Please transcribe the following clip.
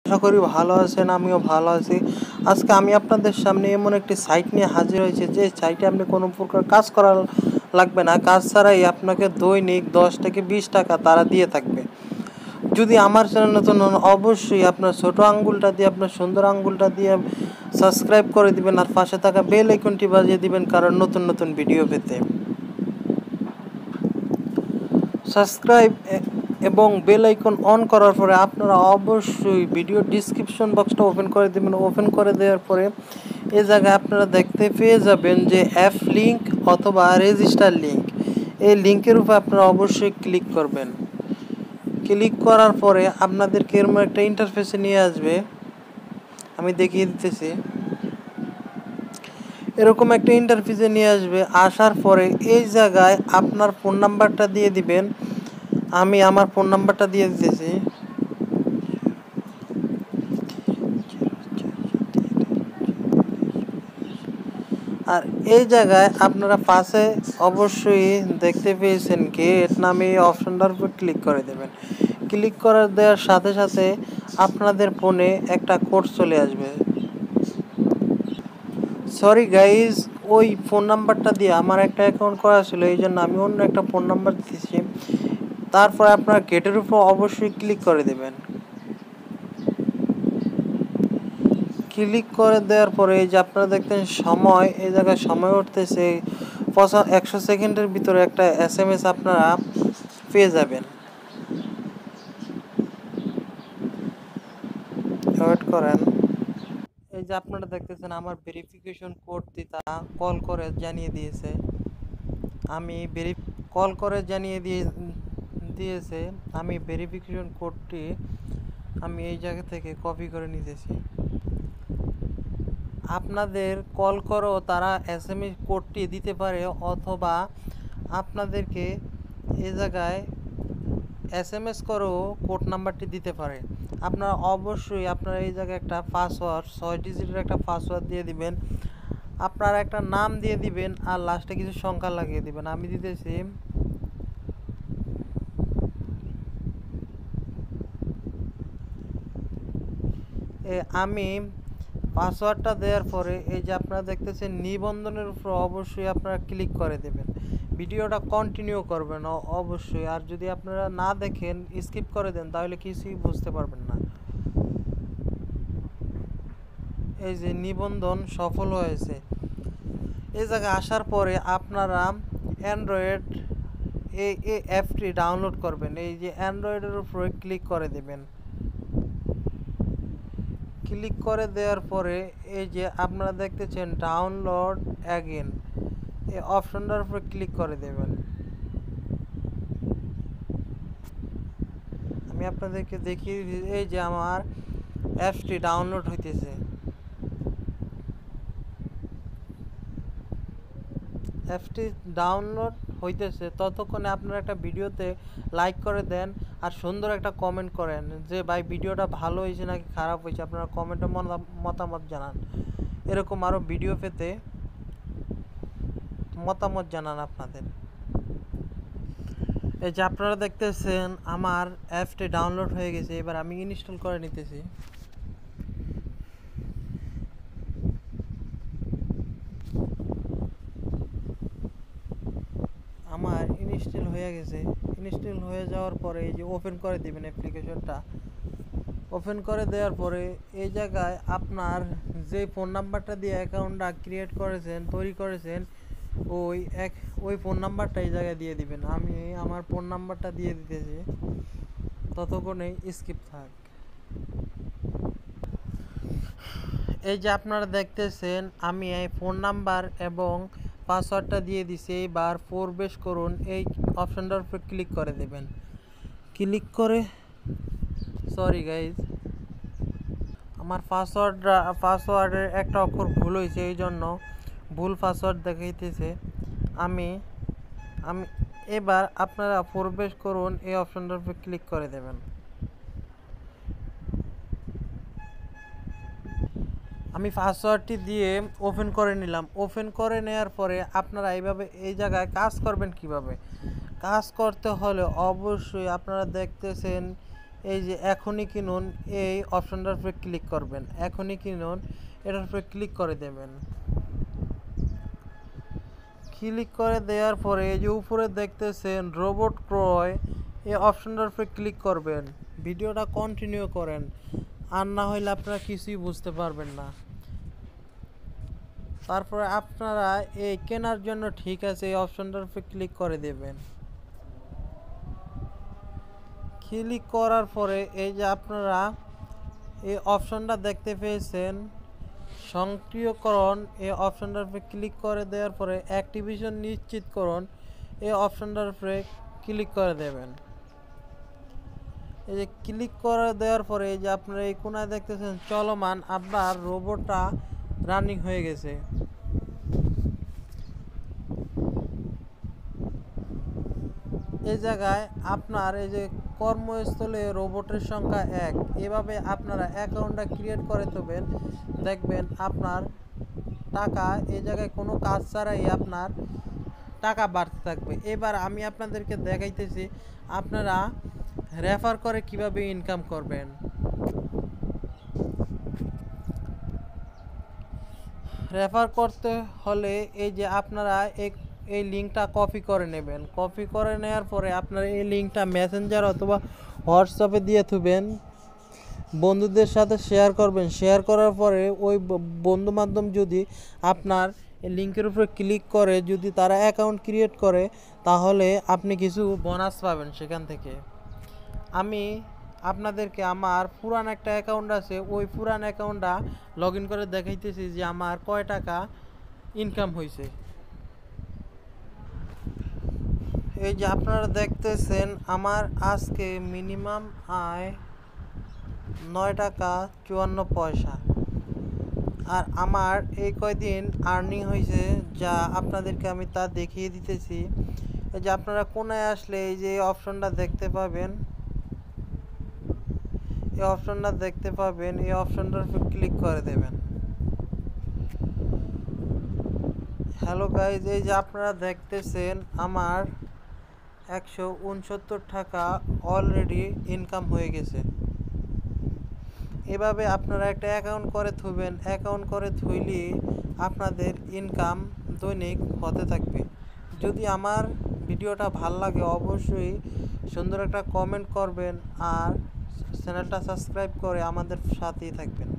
আশা করি ভালো আছেন, আমিও ভালো আছি। আজকে আমি আপনাদের সামনে এমন একটি সাইট নিয়ে হাজির হয়েছি যে সাইটে আপনি কোনো প্রকার কাজ করা লাগবে না, কাজ ছাড়াই আপনাকে দৈনিক 10 থেকে 20 টাকা তারা দিয়ে থাকবে। যদি আমার চ্যানেল নতুন হন অবশ্যই আপনার ছোট আঙ্গুলটা দিয়ে আপনার সুন্দর আঙ্গুলটা দিয়ে সাবস্ক্রাইব করে দিবেন আর পাশে থাকা বেল আইকনটি বাজিয়ে দিবেন, কারণ নতুন নতুন ভিডিও পেতে। সাবস্ক্রাইব এবং বেল আইকন অন করার পরে আপনারা অবশ্যই ভিডিও ডিসক্রিপশন বক্সটা ওপেন করে দেবেন। ওপেন করে দেওয়ার পরে এই জায়গায় আপনারা দেখতে পেয়ে যাবেন যে অ্যাপ লিঙ্ক অথবা রেজিস্টার লিঙ্ক। এই লিঙ্কের উপর আপনারা অবশ্যই ক্লিক করবেন। ক্লিক করার পরে আপনাদেরকে এরকম একটা ইন্টারফেসে নিয়ে আসবে, আমি দেখিয়ে দিতেছি। এরকম একটা ইন্টারফেসে নিয়ে আসবে, আসার পরে এই জায়গায় আপনার ফোন নাম্বারটা দিয়ে দিবেন। আমি আমার ফোন নাম্বারটা দিয়ে দিতেছি। আর এই জায়গায় আপনারা পাশে অবশ্যই দেখতে পেয়েছেন গেট নামে এই অপশনটার উপর ক্লিক করে দেবেন। ক্লিক করে দেওয়ার সাথে সাথে আপনাদের ফোনে একটা কোড চলে আসবে। সরি গাইজ, ওই ফোন নাম্বারটা দিয়ে আমার একটা অ্যাকাউন্ট করা ছিল, এই জন্য আমি অন্য একটা ফোন নাম্বার দিতেছি। তারপর আপনারা গেটের উপর অবশ্যই ক্লিক করে দেবেন। ক্লিক করে দেওয়ার পরে এই যে আপনারা দেখতেন সময়, এই জায়গায় সময় উঠতেছে 100 সেকেন্ডের ভিতরে একটা SMS আপনারা পেয়ে যাবেন। ওয়েট করেন। এই যে আপনারা দেখতেছেন আমার ভেরিফিকেশন কোডটি তা কল করে জানিয়ে দিয়েছে। আমি কল করে জানিয়ে দিয়েছে। আমি ভেরিফিকেশন কোডটি আমি এই জায়গা থেকে কপি করে নিতেছি। আপনাদের কল করেও তারা SMS কোডটি দিতে পারে, অথবা আপনাদেরকে এই জায়গায় SMS করেও কোড নাম্বারটি দিতে পারে। আপনারা অবশ্যই আপনারা এই জায়গায় একটা পাসওয়ার্ড 6 ডিজিটের একটা পাসওয়ার্ড দিয়ে দিবেন। আপনারা একটা নাম দিয়ে দিবেন আর লাস্টে কিছু সংখ্যা লাগিয়ে দিবেন। আমি দিতেছি আমি পাসওয়ার্ডটা দেওয়ার পরে এই যে আপনারা দেখতেছেন নিবন্ধনের উপর অবশ্যই আপনারা ক্লিক করে দেবেন। ভিডিওটা কন্টিনিউ করবেন অবশ্যই, আর যদি আপনারা না দেখেন স্কিপ করে দেন তাহলে কিছুই বুঝতে পারবেন না। এই যে নিবন্ধন সফল হয়েছে। এই জায়গায় আসার পরে আপনারা অ্যান্ড্রয়েড এই অ্যাপটি ডাউনলোড করবেন। এই যে অ্যান্ড্রয়েডের উপরে ক্লিক করে দেবেন। ক্লিক করে দেওয়ার পরে এই যে আপনারা দেখতেছেন ডাউনলোড অ্যাগেন, এই অপশনটার উপরে ক্লিক করে দেবেন। আমি আপনাদেরকে দেখিয়ে দিই, এই যে আমার অ্যাপসটি ডাউনলোড হইতেছে। অ্যাপসটি ডাউনলোড হইতেছে, ততক্ষণে আপনারা একটা ভিডিওতে লাইক করে দেন আর সুন্দর একটা কমেন্ট করেন যে ভাই ভিডিওটা ভালো হয়েছে নাকি খারাপ হয়েছে। আপনারা কমেন্টে মতামত জানান। এরকম আরও ভিডিও পেতে মতামত জানান আপনাদের। এই যে আপনারা দেখতেছেন আমার অ্যাপসটি ডাউনলোড হয়ে গেছে। এবার আমি ইনস্টল করে নিতেছি। আমার ইনস্টল হয়ে গেছে। ইনস্টল হয়ে যাওয়ার পরে এই যে ওপেন করে দিবেন অ্যাপ্লিকেশনটা। ওপেন করে দেওয়ার পরে এই জায়গায় আপনার যে ফোন নাম্বারটা দিয়ে অ্যাকাউন্টটা ক্রিয়েট করেছেন, তৈরি করেছেন, ওই ফোন নাম্বারটা এই জায়গায় দিয়ে দিবেন। আমি আমার ফোন নাম্বারটা দিয়ে দিতেছি, ততক্ষণে স্কিপ থাক। এই যে আপনারা দেখতেছেন আমি এই ফোন নাম্বার এবং পাসওয়ার্ডটা দিয়ে দিছি। এইবার প্রবেশ করুন, এই অপশনটার উপর ক্লিক করে দেবেন। ক্লিক করে সরি গাইজ, আমার পাসওয়ার্ডের একটা অক্ষর ভুল হয়েছে, এই জন্য ভুল পাসওয়ার্ড দেখাইতেছে। আমি এবার আপনারা প্রবেশ করুন, এই অপশনটার উপর ক্লিক করে দেবেন। আমি পাসওয়ার্ডটি দিয়ে ওপেন করে নিলাম। ওপেন করে নেওয়ার পরে আপনারা এইভাবে এই জায়গায় কাজ করবেন। কিভাবে কাজ করতে হলে অবশ্যই আপনারা দেখতেছেন এই যে এখনই কিনুন এই অপশনটার উপরে ক্লিক করবেন, এখনই কিনুন এটার উপরে ক্লিক করে দেবেন। ক্লিক করে দেওয়ার পরে এই যে উপরে দেখতেছেন রোবট ক্রয়, এই অপশনটার উপরে ক্লিক করবেন। ভিডিওটা কন্টিনিউ করেন, আর না হইলে আপনারা কিছুই বুঝতে পারবেন না। তারপরে আপনারা এই কেনার জন্য ঠিক আছে এই অপশনটার উপরে ক্লিক করে দেবেন। ক্লিক করার পরে এই যে আপনারা এই অপশনটা দেখতে পেয়েছেন সক্রিয়করণ, এই অপশনটার উপরে ক্লিক করে দেওয়ার পরে অ্যাক্টিভেশন নিশ্চিতকরণ, এই অপশনটার উপরে ক্লিক করে দেবেন। এই যে ক্লিক করে দেওয়ার পরে এই যে আপনারা এই কোনায় দেখতেছেন চলমান, আপনার রোবটটা রানিং হয়ে গেছে। এই জায়গায় আপনার এই যে কর্মস্থলে রোবটের সংখ্যা 1, এভাবে আপনারা অ্যাকাউন্টটা ক্রিয়েট করে দেবেন। দেখবেন আপনার টাকা এই জায়গায় কোনো কাজ ছাড়াই আপনার টাকা বাড়তে থাকবে। এবার আমি আপনাদেরকে দেখাইতেছি আপনারা রেফার করে কিভাবে ইনকাম করবেন। রেফার করতে হলে এই যে আপনারা এই লিঙ্কটা কপি করে নেবেন। কপি করে নেওয়ার পরে আপনারা এই লিঙ্কটা মেসেঞ্জার অথবা হোয়াটসঅ্যাপে দিয়ে থুবেন, বন্ধুদের সাথে শেয়ার করবেন। শেয়ার করার পরে ওই বন্ধু মাধ্যম যদি আপনার এই লিঙ্কের উপরে ক্লিক করে যদি তারা অ্যাকাউন্ট ক্রিয়েট করে, তাহলে আপনি কিছু বোনাস পাবেন সেখান থেকে। আমি আপনাদেরকে আমার পুরান একটা অ্যাকাউন্ট আছে, ওই পুরান অ্যাকাউন্টটা লগ ইন করে দেখাইতেছি যে আমার কয় টাকা ইনকাম হয়েছে। এই যে আপনারা দেখতেছেন আমার আজকে মিনিমাম আয় 9 টাকা 54 পয়সা। আর আমার এই কয়দিন আর্নিং হয়েছে যা আপনাদেরকে আমি তা দেখিয়ে দিতেছি। এই যে আপনারা কোনায় আসলে এই যে অপশনটা দেখতে পাবেন, এই অপশনটা দেখতে পাবেন, এই অপশনটার উপর ক্লিক করে দেবেন। হ্যালো গাইজ, এই যে আপনারা দেখতেছেন আমার 169 টাকা অলরেডি ইনকাম হয়ে গেছে। এভাবে আপনারা একটা অ্যাকাউন্ট করে থুবেন, অ্যাকাউন্ট করে থুইলে আপনাদের ইনকাম দৈনিক হতে থাকবে। যদি আমার ভিডিওটা ভাল লাগে অবশ্যই সুন্দর একটা কমেন্ট করবেন আর চ্যানেলটা সাবস্ক্রাইব করে আমাদের সাথেই থাকবেন।